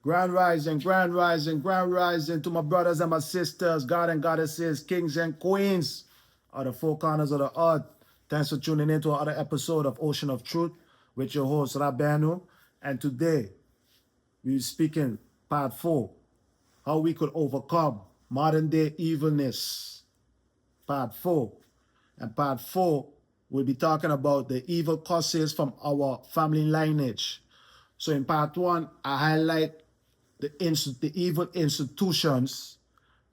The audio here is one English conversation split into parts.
Grand rising, grand rising, grand rising to my brothers and my sisters, God and goddesses, kings and queens of the four corners of the earth. Thanks for tuning in to another episode of Ocean of Truth with your host, Rabenu. And today, we're speaking part 4, how we could overcome modern day evilness. Part 4. And part 4, we'll be talking about the evil causes from our family lineage. So in part 1, I highlight the evil institutions.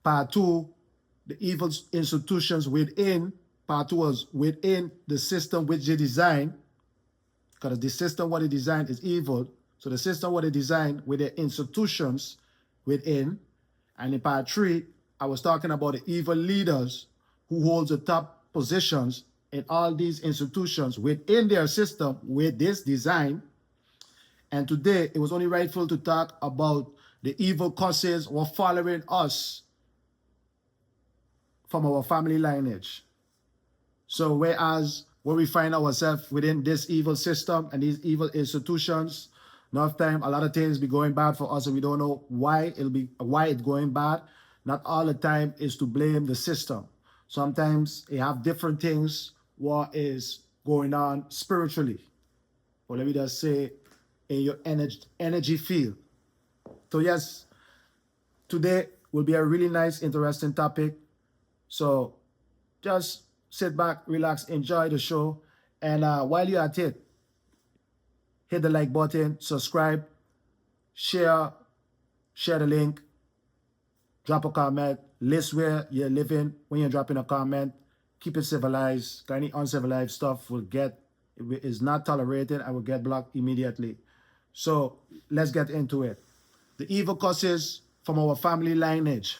Part 2, the evil institutions within. Part 2 was within the system which they designed. Because the system what they designed is evil. So the system what they designed with the institutions within. And in part 3, I was talking about the evil leaders who hold the top positions in all these institutions within their system with this design. And today, it was only rightful to talk about the evil causes were following us from our family lineage. So whereas when we find ourselves within this evil system and these evil institutions, enough time, a lot of things be going bad for us and we don't know why it's going bad. Not all the time is to blame the system. Sometimes you have different things what is going on spiritually. Or let me just say in your energy field. So yes, today will be a really nice, interesting topic. So just sit back, relax, enjoy the show. And while you're at it, hit the like button, subscribe, share the link, drop a comment, list where you're living. When you're dropping a comment, keep it civilized. Any uncivilized stuff is not tolerated and will get blocked immediately. So let's get into it. The evil causes from our family lineage.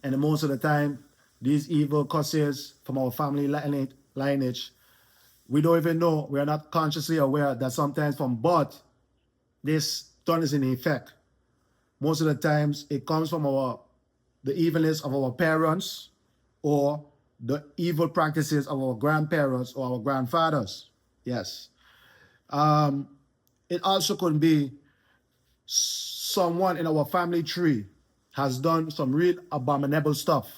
And most of the time, these evil causes from our family lineage, we don't even know, we are not consciously aware that sometimes from birth, this turns in effect. Most of the times, it comes from the evilness of our parents or the evil practices of our grandparents or our grandfathers. Yes. It also could be someone in our family tree has done some real abominable stuff.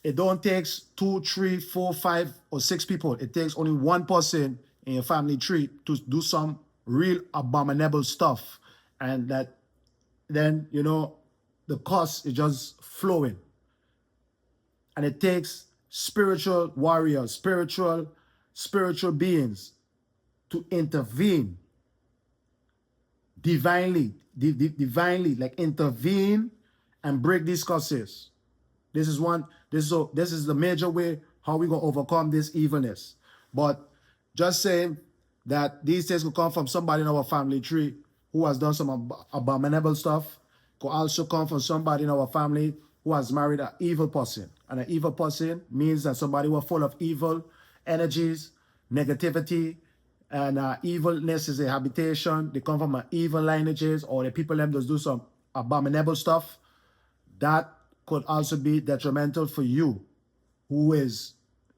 It don't take 2, 3, 4, 5, or 6 people. It takes only one person in your family tree to do some real abominable stuff. And that then, the cost is just flowing. And it takes spiritual warriors, spiritual beings to intervene divinely, like intervene and break these curses. This is the major way how we gonna overcome this evilness. But just saying that these things could come from somebody in our family tree who has done some abominable stuff, could also come from somebody in our family who has married an evil person. And an evil person means that somebody who are full of evil energies, negativity, and evilness is a habitation. They come from evil lineages, or the people them just do some abominable stuff. That could also be detrimental for you, who is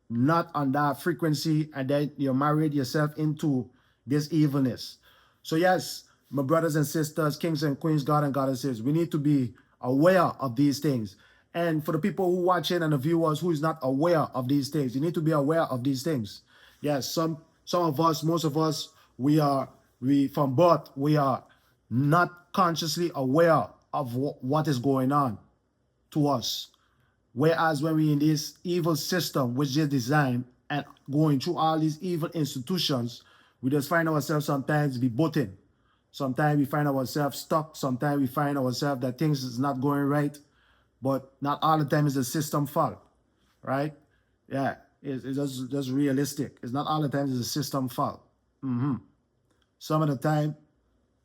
not on that frequency, and then you married yourself into this evilness. So yes, my brothers and sisters, kings and queens, God and goddesses, we need to be aware of these things. And for the people who watching and the viewers who is not aware of these things, you need to be aware of these things. Yes, some of us, most of us, we from birth, we are not consciously aware of what is going on to us. Whereas when we're in this evil system, which is designed and going through all these evil institutions, we just find ourselves sometimes be butting. Sometimes we find ourselves stuck. Sometimes we find ourselves that things is not going right. But not all the time is the system fault, right? Yeah, it's just realistic. It's not all the time is the system fault. Some of the time,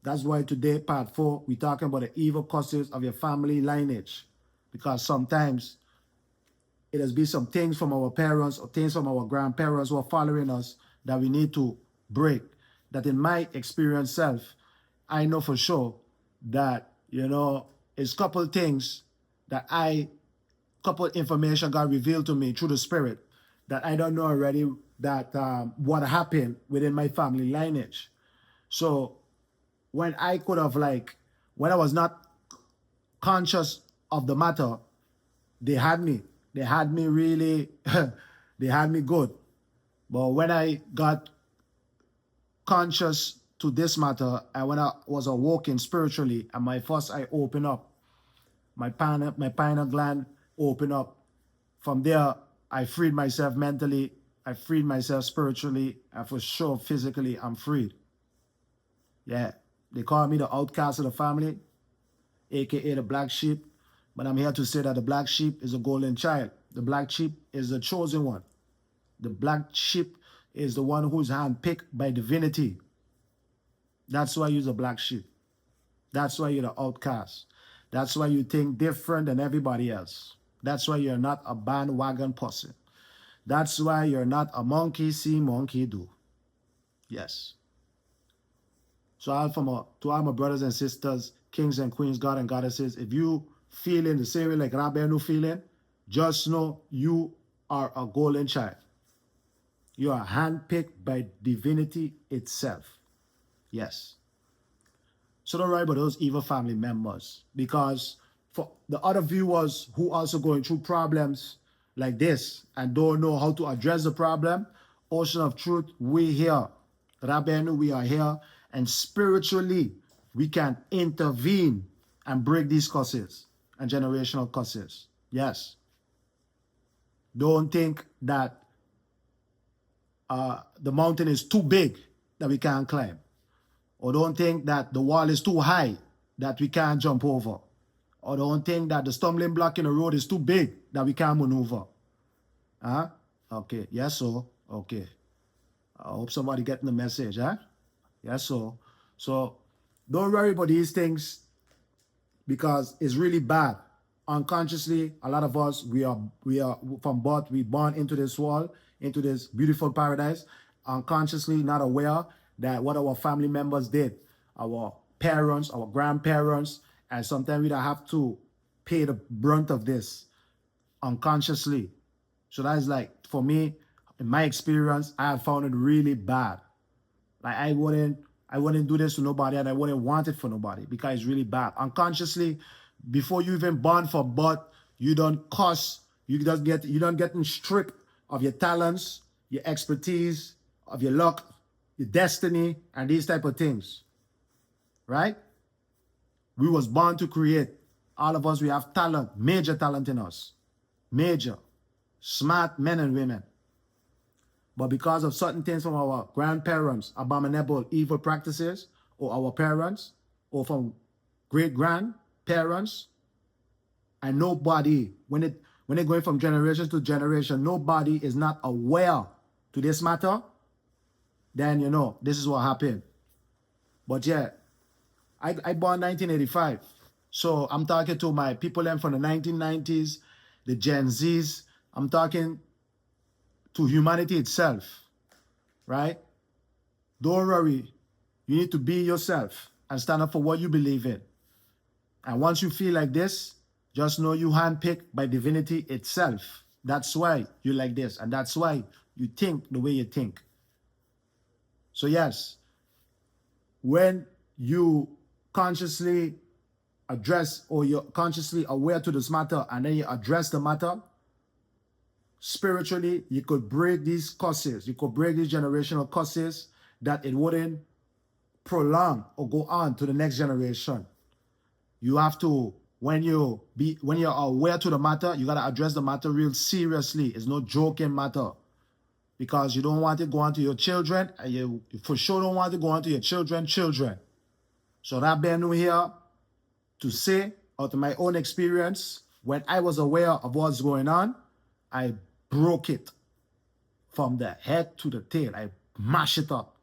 that's why today, part 4, we're talking about the evil causes of your family lineage. Because sometimes it has been some things from our parents or things from our grandparents who are following us that we need to break. That in my experience self, I know for sure that, it's couple things that couple information got revealed to me through the spirit that I don't know already that what happened within my family lineage. So when I could have When I was not conscious of the matter, they had me. They had me really, they had me good. But when I got conscious to this matter, and when I was awoken spiritually, and my first eye opened up, my pineal gland opened up. From there, I freed myself mentally, I freed myself spiritually, and for sure physically, I'm freed. Yeah, they call me the outcast of the family, aka the black sheep. But I'm here to say that the black sheep is a golden child. The black sheep is the chosen one. The black sheep is the one who's handpicked by divinity. That's why you're the black sheep. That's why you're the outcast. That's why you think different than everybody else. That's why you're not a bandwagon person. That's why you're not a monkey see, monkey do. Yes. So to all my brothers and sisters, kings and queens, God and goddesses, if you feeling the same way like Rabbeinu feeling, just know you are a golden child. You are handpicked by divinity itself. Yes. So don't worry about those evil family members, because for the other viewers who also going through problems like this and don't know how to address the problem, Ocean of Truth, we here. Rabbeinu, we are here. And spiritually, we can intervene and break these curses and generational curses. Yes. Don't think that the mountain is too big that we can't climb. Or don't think that the wall is too high that we can't jump over. Or don't think that the stumbling block in the road is too big that we can't maneuver. Huh? Okay. Yes, so. Okay. I hope somebody getting the message, huh? Yes, so. So don't worry about these things, because it's really bad. Unconsciously, a lot of us, we are from birth, we born into this world, into this beautiful paradise, unconsciously not aware that what our family members did, our parents, our grandparents, and sometimes we don't have to pay the brunt of this unconsciously. So that's like, for me, in my experience, I have found it really bad. Like I wouldn't do this to nobody, and I wouldn't want it for nobody, because it's really bad. Unconsciously, before you even born for birth, you don't cuss, you don't get stripped of your talents, your expertise, of your luck, your destiny, and these type of things. Right? We was born to create. All of us, we have talent, major talent in us. Major. Smart men and women. But because of certain things from our grandparents, abominable, evil practices, or our parents, or from great-grandparents, and nobody, when they're going from generation to generation, nobody is not aware to this matter, then you know, this is what happened. But yeah, I born 1985. So I'm talking to my people from the 1990s, the Gen Zs. I'm talking to humanity itself, right? Don't worry. You need to be yourself and stand up for what you believe in. And once you feel like this, just know you handpicked by divinity itself. That's why you like this, and that's why you think the way you think. So yes, when you consciously address, or you're consciously aware to this matter, and then you address the matter, spiritually, you could break these curses. You could break these generational curses, that it wouldn't prolong or go on to the next generation. You have to, when you're aware to the matter, you gotta address the matter real seriously. It's no joking matter, because you don't want it to go on to your children, and you for sure don't want it to go on to your children. So Rabbeinu here to say, out of my own experience, when I was aware of what's going on, I broke it from the head to the tail. I mashed it up.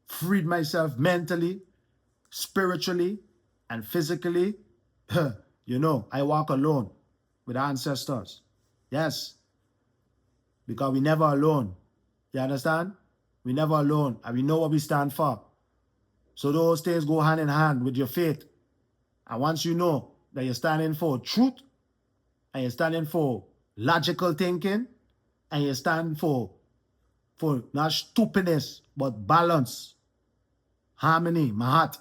Freed myself mentally, spiritually, and physically. You know, I walk alone with ancestors. Yes. Because we never alone. You understand? We never alone. And we know what we stand for. So those things go hand in hand with your faith. And once you know that you're standing for truth, and you're standing for logical thinking, and you're standing for not stupidness, but balance, harmony, mahat,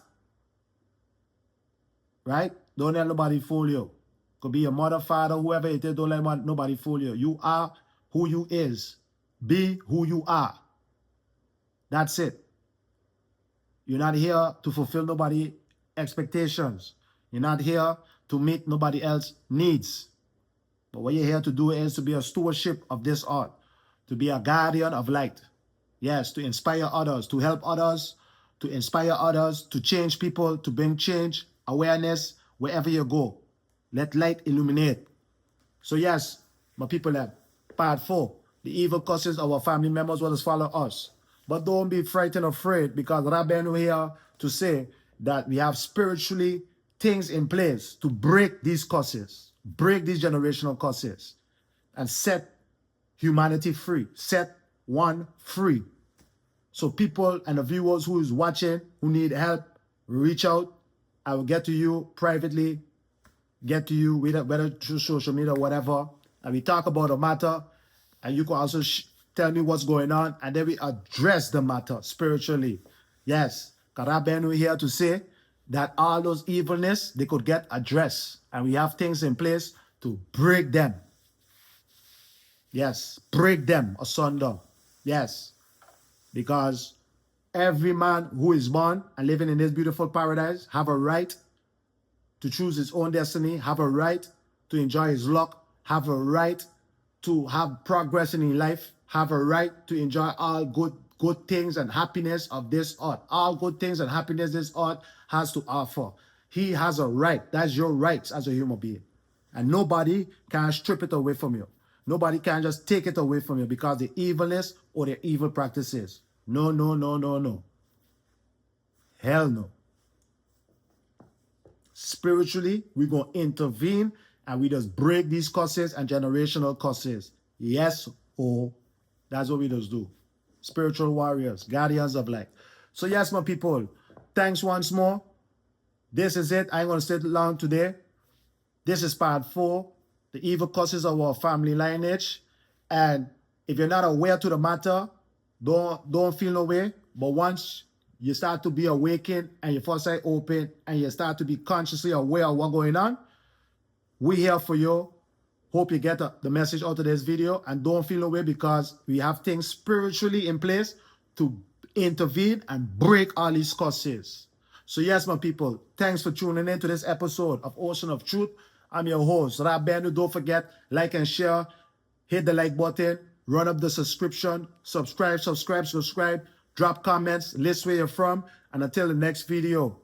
right? Don't let nobody fool you. Could be your mother, father, whoever it is. Don't let nobody fool you. You are who you is. Be who you are. That's it. You're not here to fulfill nobody's expectations. You're not here to meet nobody else's needs. But what you're here to do is to be a stewardship of this art, to be a guardian of light. Yes, to inspire others, to help others, to inspire others, to change people, to bring change, awareness wherever you go. Let light illuminate. So yes, my people, part 4, the evil causes our family members will follow us. But don't be frightened or afraid, because Rabbeinu here to say that we have spiritually things in place to break these curses, break these generational curses, and set humanity free, set one free. So people and the viewers who is watching, who need help, reach out. I will get to you privately, get to you whether through social media or whatever, and we talk about the matter, and you can also tell me what's going on, and then we address the matter spiritually. Yes, Karabenu here to say that all those evilness, they could get addressed, and we have things in place to break them. Yes, break them asunder. Yes, because every man who is born and living in this beautiful paradise have a right to choose his own destiny, have a right to enjoy his luck, have a right to have progress in life, have a right to enjoy all good things and happiness of this earth. All good things and happiness this earth has to offer. He has a right. That's your rights as a human being. And nobody can strip it away from you. Nobody can just take it away from you because the evilness or the evil practices. No, no, no, no, no. Hell no. Spiritually, we're going to intervene and we just break these curses and generational curses. Yes, oh, that's what we just do. Spiritual warriors, guardians of light. So yes, my people, thanks once more. This is it. I ain't going to stay long today. This is part 4, the evil causes of our family lineage. And if you're not aware to the matter, don't feel no way. But once you start to be awakened and your foresight open and you start to be consciously aware of what's going on, we're here for you. Hope you get the message out of this video, and don't feel no way because we have things spiritually in place to intervene and break all these curses. So yes, my people, thanks for tuning in to this episode of Ocean of Truth. I'm your host, Rabbeinu. Don't forget, like and share, hit the like button, run up the subscription, subscribe, drop comments, list where you're from, and until the next video,